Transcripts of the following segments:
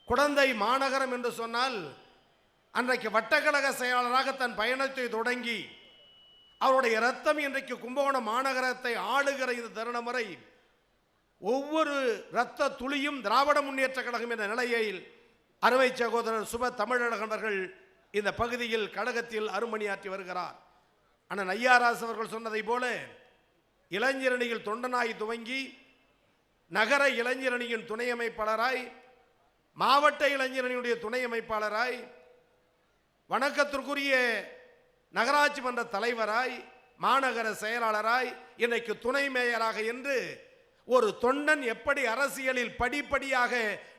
குடந்தை மாநகரம் என்று சொன்னால் அன்றைக்கு வட்டக்கழக செயலாளராக தன் பயணத்தை தொடங்கி அவருடைய இரத்தம் இன்றைக்கு கும்பகோணம் மாநகரத்தை ஆளுகிற இந்த தருணம் வரை ஒவ்வொரு இரத்த துளியும் திராவிட முன்னேற்ற கழகம் என்ற நிலையில் அருமை சகோதரர் சுப தமிழழகன் அவர்கள் இந்த பகுதியில் கழகத்தில் அருமணியாற்றி வருகிறார். அண்ணன் ஐயாராசு அவர்கள் சொன்னதை போல இளைஞரணியில் தொண்டனாய் துவங்கி நகர இளைஞரணியின் துணை அமைப்பாளராய், மாவட்ட இளைஞரணியுடைய துணை அமைப்பாளராய், வணக்கத்திற்குரிய நகராட்சி மன்ற தலைவராய், மாநகர செயலாளராய், இன்றைக்கு துணை மேயராக என்று ஒரு தொண்டன் எப்படி அரசியலில் படிப்படியாக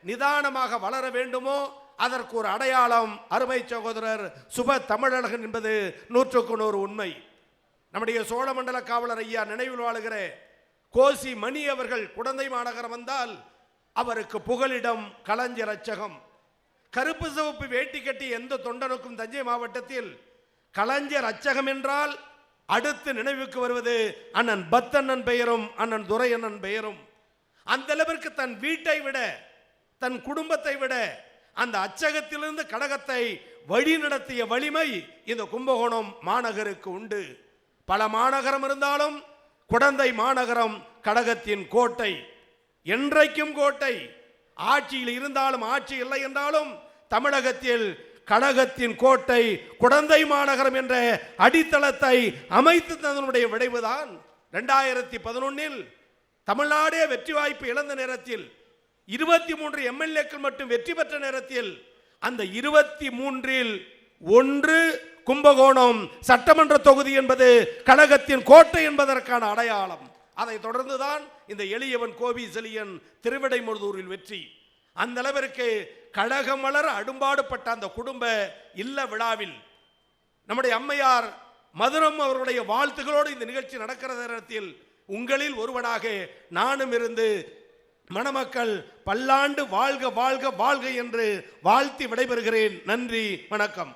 நிதானமாக வளர வேண்டுமோ அதற்கு ஒரு அடையாளம் அருமை சகோதரர் சுப தமிழழகன் என்பது 100% உண்மை. நம்முடைய சோழமண்டல காவலர் ஐயா நினைவில் வாழுகிற கோசி மணி அவர்கள் குடந்தை மாநகரம் வந்தால் அவருக்கு புகலிடம் கலைஞர் அச்சகம். கருப்பு சிவப்பு வேட்டி கட்டி எந்த தொண்டனுக்கும் தஞ்சை மாவட்டத்தில் கலைஞர் அச்சகம் என்றால் அடுத்து நினைவுக்கு வருவது அண்ணன் பத்தண்ணன் பெயரும் அண்ணன் துரை அண்ணன் பெயரும். அந்த அளவிற்கு தன் வீட்டை விட தன் குடும்பத்தை விட அந்த அச்சகத்திலிருந்து கழகத்தை வழி நடத்திய வலிமை இந்த கும்பகோணம் மாநகருக்கு உண்டு. பல மாநகரம் இருந்தாலும் குடந்தை மாநகரம் கழகத்தின் கோட்டை, என்றைக்கும் கோட்டை. ஆட்சியில் இருந்தாலும் ஆட்சி இல்லை என்றாலும் தமிழகத்தில் கழகத்தின் கோட்டை குடந்தை மாநகரம் என்ற அடித்தளத்தை அமைத்து தன்னுடைய விளைவுதான் 2011 தமிழ்நாடே வெற்றி வாய்ப்பு இழந்த நேரத்தில் 23 எம்எல்ஏக்கள் மட்டும் வெற்றி பெற்ற நேரத்தில் அந்த 23இல் 1 கும்பகோணம் சட்டமன்ற தொகுதி என்பது கழகத்தின் கோட்டை என்பதற்கான அடையாளம். அதை தொடர்ந்துதான் இந்த எளியவன் கோவி செலியன் திருவிடைமுருதூரில் வெற்றி. அந்த அளவிற்கு கழகம் வளர அடும்பாடுபட்ட அந்த குடும்ப இல்ல விழாவில் நம்முடைய அம்மையார் மதுரம் அவருடைய வாழ்த்துகளோடு இந்த நிகழ்ச்சி நடக்கிற நேரத்தில் உங்களில் ஒருவனாக நானும் இருந்து மணமக்கள் பல்லாண்டு வாழ்க வாழ்க வாழ்க என்று வாழ்த்தி விடைபெறுகிறேன். நன்றி, வணக்கம்.